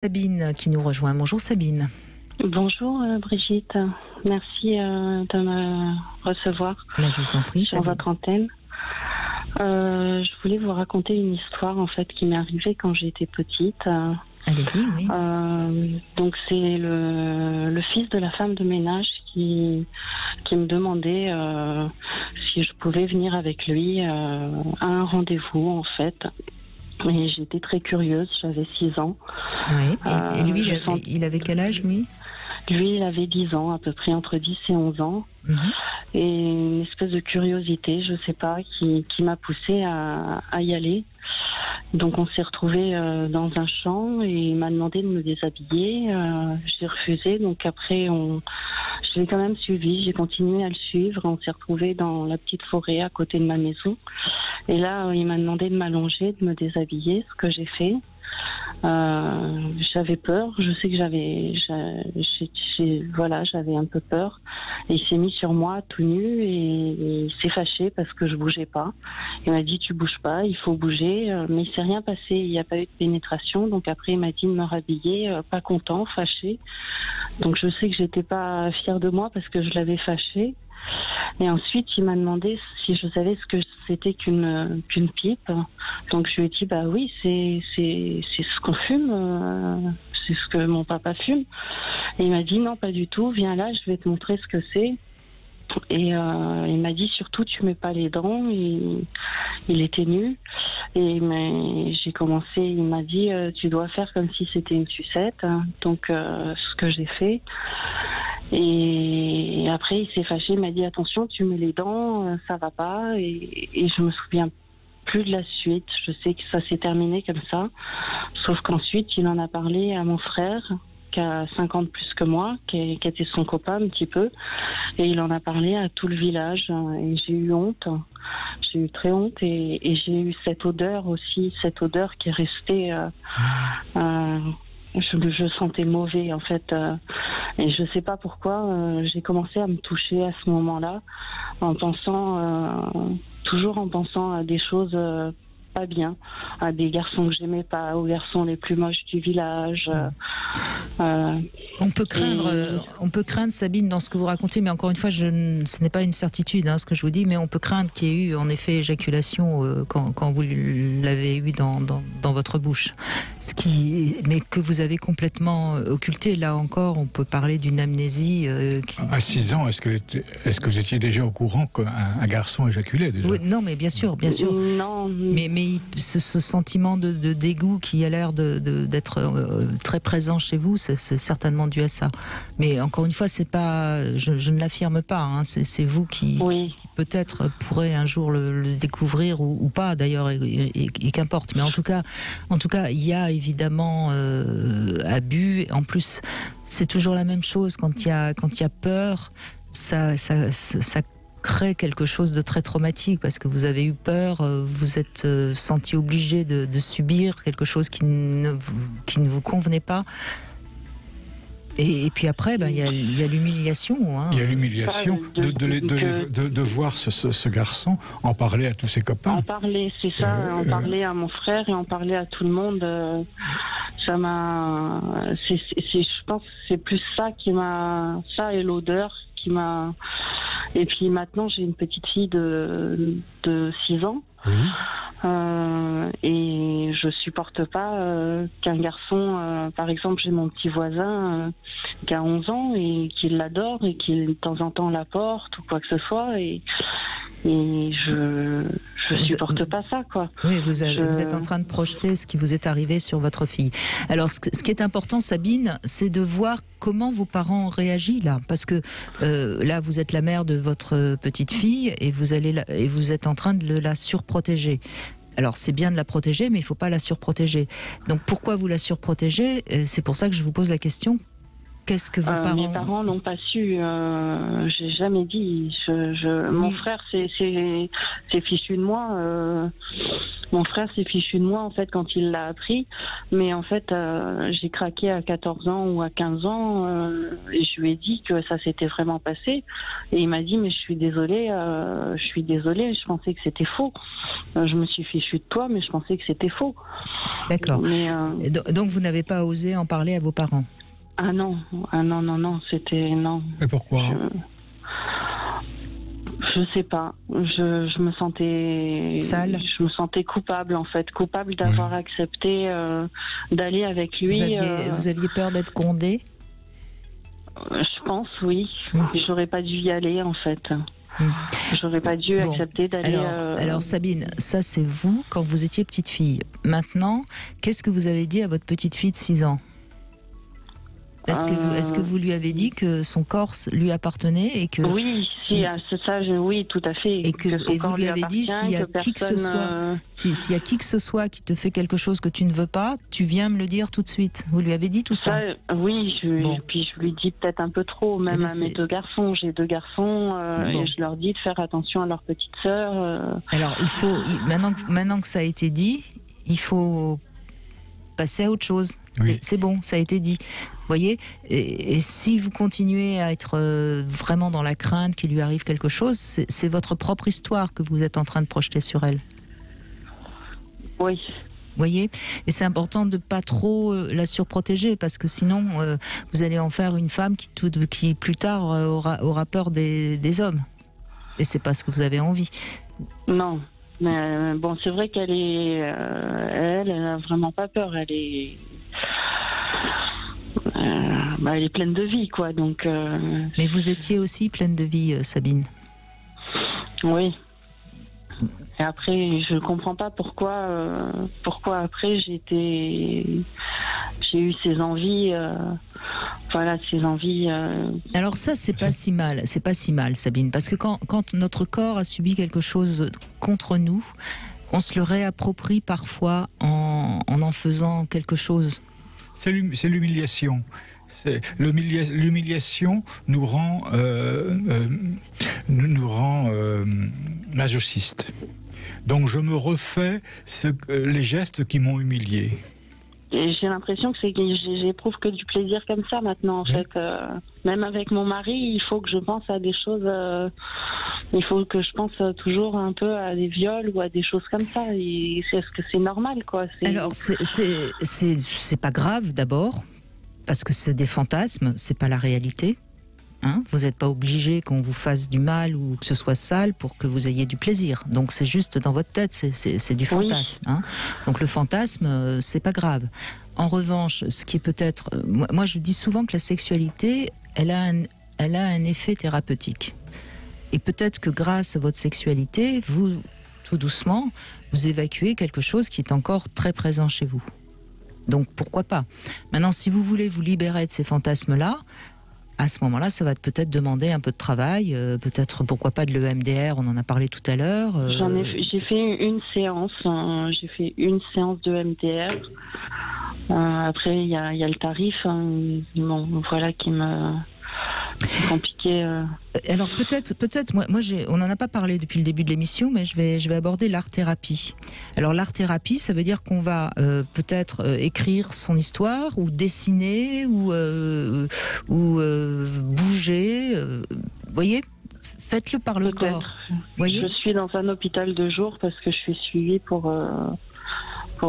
Sabine qui nous rejoint. Bonjour Sabine. Bonjour Brigitte, merci de me recevoir Je vous en prie, sur votre antenne. Je voulais vous raconter une histoire en fait qui m'est arrivée quand j'étais petite. Allez-y, oui. Donc c'est le fils de la femme de ménage qui me demandait si je pouvais venir avec lui à un rendez-vous en fait. Et j'étais très curieuse, j'avais 6 ans. Oui. Et lui, il avait quel âge, lui ? Lui, il avait 10 ans, à peu près entre 10 et 11 ans. Et une espèce de curiosité, je sais pas, qui m'a poussée à y aller. Donc on s'est retrouvés dans un champ et il m'a demandé de me déshabiller. J'ai refusé, donc après je l'ai quand même suivi, j'ai continué à le suivre. On s'est retrouvés dans la petite forêt à côté de ma maison. Et là, il m'a demandé de m'allonger, de me déshabiller, ce que j'ai fait. J'avais peur, je sais que j'avais un peu peur. Et il s'est mis sur moi tout nu et il s'est fâché parce que je bougeais pas. Il m'a dit tu bouges pas, il faut bouger, mais il s'est rien passé, il n'y a pas eu de pénétration. Donc après il m'a dit de me rhabiller, pas content, fâché. Donc je sais que j'étais pas fière de moi parce que je l'avais fâché. Et ensuite, il m'a demandé si je savais ce que c'était qu'une pipe. Donc je lui ai dit bah oui, c'est ce qu'on fume, c'est ce que mon papa fume. Et il m'a dit non, pas du tout. Viens là, je vais te montrer ce que c'est. Et il m'a dit surtout tu mets pas les dents. Il était nu. Et j'ai commencé. Il m'a dit tu dois faire comme si c'était une sucette. Donc ce que j'ai fait. Et après, il s'est fâché, il m'a dit attention, tu mets les dents, ça va pas. Et je me souviens plus de la suite. Je sais que ça s'est terminé comme ça. Sauf qu'ensuite, il en a parlé à mon frère, qui a 5 ans de plus que moi, qui était son copain un petit peu. Et il en a parlé à tout le village. Et j'ai eu honte. J'ai eu très honte. Et j'ai eu cette odeur aussi, cette odeur qui est restée... Je sentais mauvais en fait et je sais pas pourquoi j'ai commencé à me toucher à ce moment-là toujours en pensant à des choses pas bien, à des garçons que j'aimais pas, aux garçons les plus moches du village. On peut craindre, Sabine, dans ce que vous racontez, mais encore une fois, ce n'est pas une certitude, ce que je vous dis, mais on peut craindre qu'il y ait eu en effet éjaculation quand vous l'avez eu dans votre bouche. Mais que vous avez complètement occulté. Là encore, on peut parler d'une amnésie. À 6 ans, est-ce que vous étiez déjà au courant qu'un garçon éjaculait déjà ? Oui, non, mais bien sûr. Non. Mais ce sentiment de dégoût qui a l'air d'être très présent chez vous, c'est certainement dû à ça. Mais encore une fois, c'est pas, je ne l'affirme pas. C'est vous qui peut-être pourrez un jour le découvrir ou pas d'ailleurs, et qu'importe. Mais en tout cas, il y a évidemment abus. En plus, c'est toujours la même chose quand il y a peur. Ça crée quelque chose de très traumatique parce que vous avez eu peur, vous êtes senti obligé de subir quelque chose qui ne vous convenait pas. Et puis après, il y a l'humiliation. Il y a l'humiliation de voir ce garçon en parler à tous ses copains. En parler, c'est ça, en parler à mon frère et en parler à tout le monde. Ça m'a... je pense que c'est plus ça qui m'a... Ça et l'odeur qui m'a... Et puis maintenant, j'ai une petite fille de 6 ans. Et je supporte pas qu'un garçon, par exemple, j'ai mon petit voisin qui a 11 ans et qui l'adore et qui de temps en temps la porte ou quoi que ce soit et je supporte pas ça, quoi. Oui, vous êtes en train de projeter ce qui vous est arrivé sur votre fille. Alors, ce qui est important, Sabine, c'est de voir comment vos parents ont réagi là, parce que là, vous êtes la mère de votre petite fille et vous êtes en train de la surprotéger. Alors, c'est bien de la protéger, mais il ne faut pas la surprotéger. Donc, pourquoi vous la surprotégez ? C'est pour ça que je vous pose la question. qu'est-ce que vos parents... Mes parents n'ont pas su. J'ai jamais dit. Mon frère s'est fichu de moi. Mon frère s'est fichu de moi en fait quand il l'a appris. Mais en fait, j'ai craqué à 14 ans ou à 15 ans et je lui ai dit que ça s'était vraiment passé. Et il m'a dit mais je suis désolée. Je pensais que c'était faux. Je me suis fichu de toi, mais je pensais que c'était faux. D'accord. Donc vous n'avez pas osé en parler à vos parents? Ah non, c'était non. Et pourquoi? Je sais pas. Je me sentais sale. Je me sentais coupable en fait, coupable d'avoir accepté d'aller avec lui. Vous aviez peur d'être grondée? Je pense, oui. J'aurais pas dû y aller en fait. J'aurais pas dû accepter d'aller... Alors Sabine, ça c'est vous quand vous étiez petite fille. Maintenant, qu'est-ce que vous avez dit à votre petite fille de 6 ans? Est-ce que vous lui avez dit que son corps lui appartenait et que... Oui, si, c'est ça, oui, tout à fait. Et vous lui avez dit, s'il y a qui que ce soit, s'il y a qui que ce soit qui te fait quelque chose que tu ne veux pas, tu viens me le dire tout de suite. Vous lui avez dit tout ça? Oui, puis je lui dis peut-être un peu trop, même à mes 2 garçons. J'ai 2 garçons et je leur dis de faire attention à leur petite sœur. Alors, maintenant que ça a été dit, il faut passer à autre chose. Oui. C'est bon, ça a été dit. Vous voyez, et si vous continuez à être vraiment dans la crainte qu'il lui arrive quelque chose, c'est votre propre histoire que vous êtes en train de projeter sur elle. Oui. Vous voyez, et c'est important de pas trop la surprotéger parce que sinon vous allez en faire une femme qui plus tard aura peur des hommes. Et c'est pas ce que vous avez envie. Non. Mais bon, c'est vrai qu'elle elle a vraiment pas peur. Elle est pleine de vie, quoi. Donc. Mais vous étiez aussi pleine de vie, Sabine. Oui. Et après, je comprends pas pourquoi après j'ai eu ces envies. Ces envies. Alors ça, c'est pas si mal, Sabine, parce que quand notre corps a subi quelque chose contre nous, on se le réapproprie parfois en faisant quelque chose. C'est l'humiliation. L'humiliation nous rend masochistes. Donc je me refais les gestes qui m'ont humilié. Et j'ai l'impression que j'éprouve que du plaisir comme ça maintenant en fait. Même avec mon mari, il faut que je pense à des choses. Il faut que je pense toujours un peu à des viols ou à des choses comme ça. Est-ce que c'est normal, quoi? Alors c'est pas grave d'abord parce que c'est des fantasmes, c'est pas la réalité. Hein, vous n'êtes pas obligé qu'on vous fasse du mal ou que ce soit sale pour que vous ayez du plaisir. Donc c'est juste dans votre tête, c'est du fantasme. Hein. Donc le fantasme, c'est pas grave. En revanche, ce qui est peut-être... Moi je dis souvent que la sexualité, elle a un effet thérapeutique. Et peut-être que grâce à votre sexualité, vous, tout doucement, vous évacuez quelque chose qui est encore très présent chez vous. Donc pourquoi pas. Maintenant, si vous voulez vous libérer de ces fantasmes-là, à ce moment-là, ça va peut-être demander un peu de travail, peut-être, pourquoi pas de l'EMDR, on en a parlé tout à l'heure. J'ai fait une séance, de MDR. Après, il y a le tarif, voilà, qui me... compliqué. Alors peut-être, moi on n'en a pas parlé depuis le début de l'émission, mais je vais aborder l'art-thérapie. Alors l'art-thérapie, ça veut dire qu'on va peut-être écrire son histoire, ou dessiner, ou bouger. Vous voyez, faites-le par le corps. Voyez, je suis dans un hôpital de jour parce que je suis suivie pour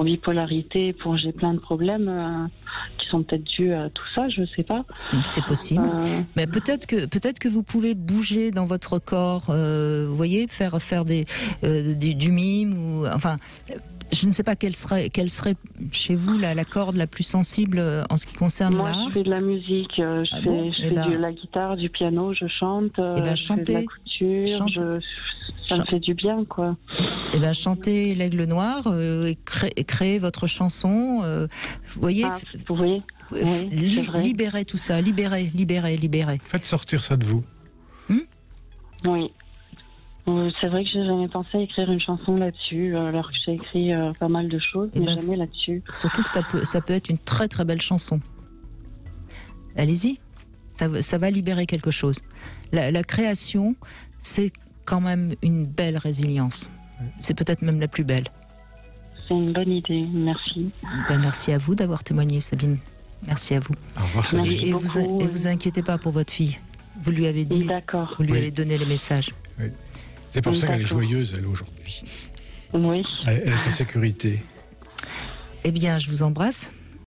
bipolarité, j'ai plein de problèmes qui sont peut-être dus à tout ça, je sais pas. C'est possible. Mais peut-être que vous pouvez bouger dans votre corps, vous voyez, faire du mime, ou enfin, je ne sais pas quelle serait chez vous la corde la plus sensible en ce qui concerne l'art. Moi, je fais de la musique, je fais de la guitare, du piano, je chante, je fais de la couture, ça me fait du bien, quoi. Eh bien, chantez l'Aigle Noir, et créez votre chanson, vous voyez. Vous voyez, oui, libérez tout ça, libérez. Faites sortir ça de vous. Oui. C'est vrai que j'ai jamais pensé à écrire une chanson là-dessus, alors que j'ai écrit pas mal de choses, mais jamais là-dessus. Surtout que ça peut être une très très belle chanson. Allez-y, Ça va libérer quelque chose. La création, c'est quand même une belle résilience. C'est peut-être même la plus belle. C'est une bonne idée, merci. Merci à vous d'avoir témoigné, Sabine. Merci à vous. Au revoir, Sabine. Et vous inquiétez pas pour votre fille. Vous lui avez dit, vous lui avez donné les messages. Oui. C'est pour ça qu'elle est joyeuse, elle, aujourd'hui. Oui. Elle est en sécurité. Eh bien, je vous embrasse.